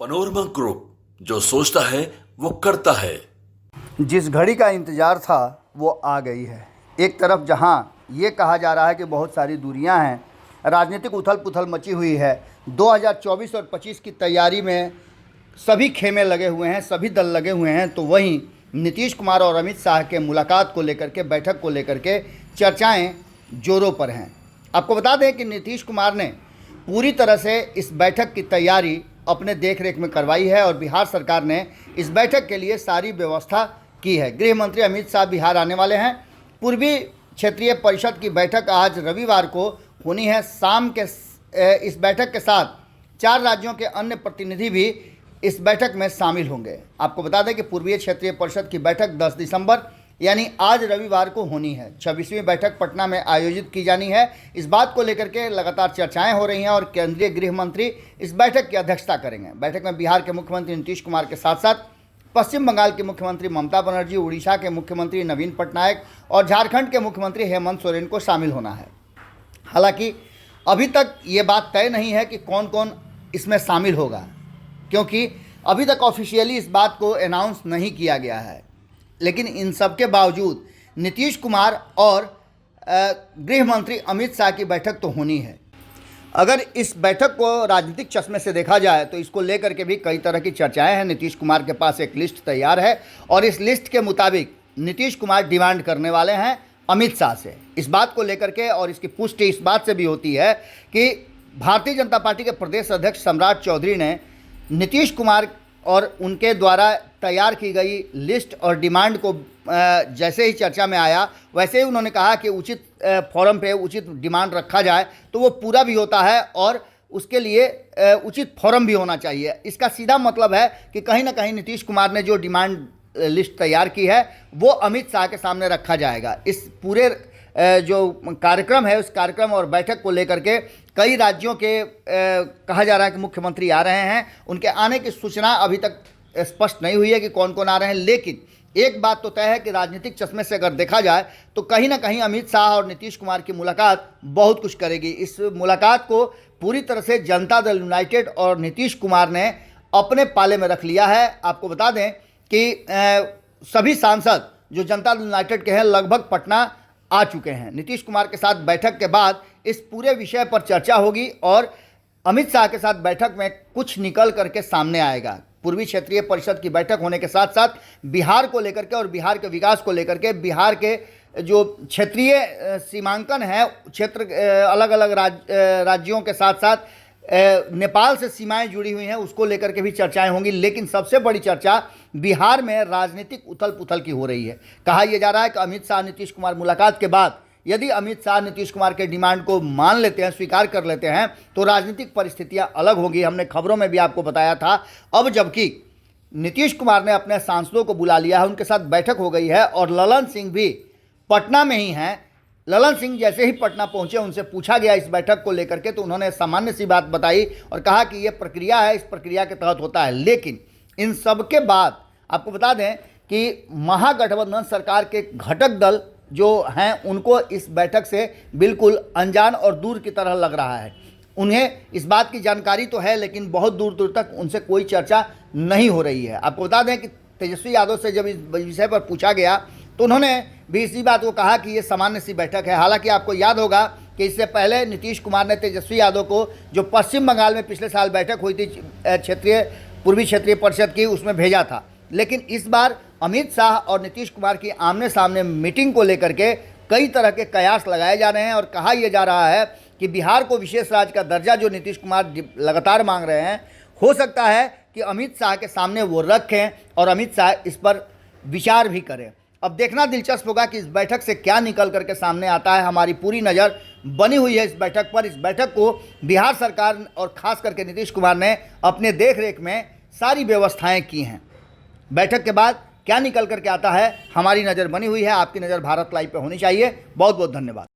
Panorama group, जो सोचता है वो करता है। जिस घड़ी का इंतज़ार था वो आ गई है। एक तरफ जहां ये कहा जा रहा है कि बहुत सारी दूरियां हैं, राजनीतिक उथल पुथल मची हुई है, 2024 और 25 की तैयारी में सभी खेमे लगे हुए हैं, सभी दल लगे हुए हैं, तो वहीं नीतीश कुमार और अमित शाह के मुलाकात को लेकर के, बैठक को लेकर के चर्चाएं जोरों पर हैं। आपको बता दें कि नीतीश कुमार ने पूरी तरह से इस बैठक की तैयारी अपने देखरेख में करवाई है और बिहार सरकार ने इस बैठक के लिए सारी व्यवस्था की है। गृह मंत्री अमित शाह बिहार आने वाले हैं। पूर्वी क्षेत्रीय परिषद की बैठक आज रविवार को होनी है। शाम के इस बैठक के साथ 4 राज्यों के अन्य प्रतिनिधि भी इस बैठक में शामिल होंगे। आपको बता दें कि पूर्वीय क्षेत्रीय परिषद की बैठक 10 दिसंबर यानी आज रविवार को होनी है। 26वीं बैठक पटना में आयोजित की जानी है। इस बात को लेकर के लगातार चर्चाएं हो रही हैं और केंद्रीय गृह मंत्री इस बैठक की अध्यक्षता करेंगे। बैठक में बिहार के मुख्यमंत्री नीतीश कुमार के साथ साथ पश्चिम बंगाल की मुख्यमंत्री ममता बनर्जी, उड़ीसा के मुख्यमंत्री नवीन पटनायक और झारखंड के मुख्यमंत्री हेमंत सोरेन को शामिल होना है। हालांकि अभी तक ये बात तय नहीं है कि कौन कौन इसमें शामिल होगा, क्योंकि अभी तक ऑफिशियली इस बात को अनाउंस नहीं किया गया है। लेकिन इन सब के बावजूद नीतीश कुमार और गृह मंत्री अमित शाह की बैठक तो होनी है। अगर इस बैठक को राजनीतिक चश्मे से देखा जाए तो इसको लेकर के भी कई तरह की चर्चाएं हैं। नीतीश कुमार के पास एक लिस्ट तैयार है और इस लिस्ट के मुताबिक नीतीश कुमार डिमांड करने वाले हैं अमित शाह से। इस बात को लेकर के और इसकी पुष्टि इस बात से भी होती है कि भारतीय जनता पार्टी के प्रदेश अध्यक्ष सम्राट चौधरी ने नीतीश कुमार और उनके द्वारा तैयार की गई लिस्ट और डिमांड को जैसे ही चर्चा में आया, वैसे ही उन्होंने कहा कि उचित फोरम पे उचित डिमांड रखा जाए तो वो पूरा भी होता है और उसके लिए उचित फोरम भी होना चाहिए। इसका सीधा मतलब है कि कहीं ना कहीं नीतीश कुमार ने जो डिमांड लिस्ट तैयार की है वो अमित शाह के सामने रखा जाएगा। इस पूरे जो कार्यक्रम है उस कार्यक्रम और बैठक को लेकर के कई राज्यों के कहा जा रहा है कि मुख्यमंत्री आ रहे हैं। उनके आने की सूचना अभी तक स्पष्ट नहीं हुई है कि कौन कौन आ रहे हैं, लेकिन एक बात तो तय है कि राजनीतिक चश्मे से अगर देखा जाए तो कहीं ना कहीं अमित शाह और नीतीश कुमार की मुलाकात बहुत कुछ करेगी। इस मुलाकात को पूरी तरह से जनता दल यूनाइटेड और नीतीश कुमार ने अपने पाले में रख लिया है। आपको बता दें कि सभी सांसद जो जनता दल यूनाइटेड के हैं लगभग पटना आ चुके हैं। नीतीश कुमार के साथ बैठक के बाद इस पूरे विषय पर चर्चा होगी और अमित शाह के साथ बैठक में कुछ निकल करके सामने आएगा। पूर्वी क्षेत्रीय परिषद की बैठक होने के साथ साथ बिहार को लेकर के और बिहार के विकास को लेकर के, बिहार के जो क्षेत्रीय सीमांकन है, क्षेत्र अलग अलग राज्यों के साथ साथ नेपाल से सीमाएं जुड़ी हुई हैं, उसको लेकर के भी चर्चाएं होंगी। लेकिन सबसे बड़ी चर्चा बिहार में राजनीतिक उथल पुथल की हो रही है। कहा यह जा रहा है कि अमित शाह नीतीश कुमार मुलाकात के बाद यदि अमित शाह नीतीश कुमार के डिमांड को मान लेते हैं, स्वीकार कर लेते हैं, तो राजनीतिक परिस्थितियां अलग होगी। हमने खबरों में भी आपको बताया था। अब जबकि नीतीश कुमार ने अपने सांसदों को बुला लिया है, उनके साथ बैठक हो गई है और ललन सिंह भी पटना में ही हैं। ललन सिंह जैसे ही पटना पहुंचे, उनसे पूछा गया इस बैठक को लेकर के, तो उन्होंने सामान्य सी बात बताई और कहा कि ये प्रक्रिया है, इस प्रक्रिया के तहत होता है। लेकिन इन सब के बाद आपको बता दें कि महागठबंधन सरकार के घटक दल जो हैं उनको इस बैठक से बिल्कुल अनजान और दूर की तरह लग रहा है। उन्हें इस बात की जानकारी तो है, लेकिन बहुत दूर दूर तक उनसे कोई चर्चा नहीं हो रही है। आपको बता दें कि तेजस्वी यादव से जब इस विषय पर पूछा गया तो उन्होंने भी इसी बात को कहा कि ये सामान्य सी बैठक है। हालांकि आपको याद होगा कि इससे पहले नीतीश कुमार ने तेजस्वी यादव को, जो पश्चिम बंगाल में पिछले साल बैठक हुई थी पूर्वी क्षेत्रीय परिषद की, उसमें भेजा था। लेकिन इस बार अमित शाह और नीतीश कुमार की आमने सामने मीटिंग को लेकर के कई तरह के कयास लगाए जा रहे हैं और कहा यह जा रहा है कि बिहार को विशेष राज्य का दर्जा जो नीतीश कुमार लगातार मांग रहे हैं, हो सकता है कि अमित शाह के सामने वो रखें और अमित शाह इस पर विचार भी करें। अब देखना दिलचस्प होगा कि इस बैठक से क्या निकल करके सामने आता है। हमारी पूरी नज़र बनी हुई है इस बैठक पर। इस बैठक को बिहार सरकार और खास करके नीतीश कुमार ने अपने देखरेख में सारी व्यवस्थाएं की हैं। बैठक के बाद क्या निकल करके आता है, हमारी नज़र बनी हुई है। आपकी नज़र भारत लाइव पे होनी चाहिए। बहुत बहुत धन्यवाद।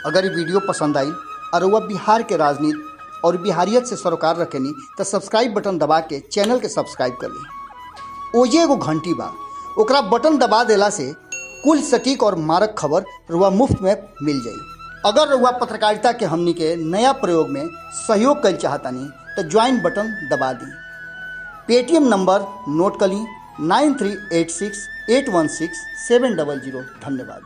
अगर ये वीडियो पसंद आई और वह बिहार के राजनीति और बिहारियत से सरोकार रखेनी तो सब्सक्राइब बटन दबा के चैनल के सब्सक्राइब कर ली। ओजे एगो घंटी बा, ओकरा बटन दबा देला से कुल सटीक और मारक खबर रुआ मुफ्त में मिल जाई। अगर रुआ पत्रकारिता के हमनी के नया प्रयोग में सहयोग कर चाहतानी तो ज्वाइन बटन दबा दी। पेटीएम नंबर नोट कर ली 9386816700। धन्यवाद।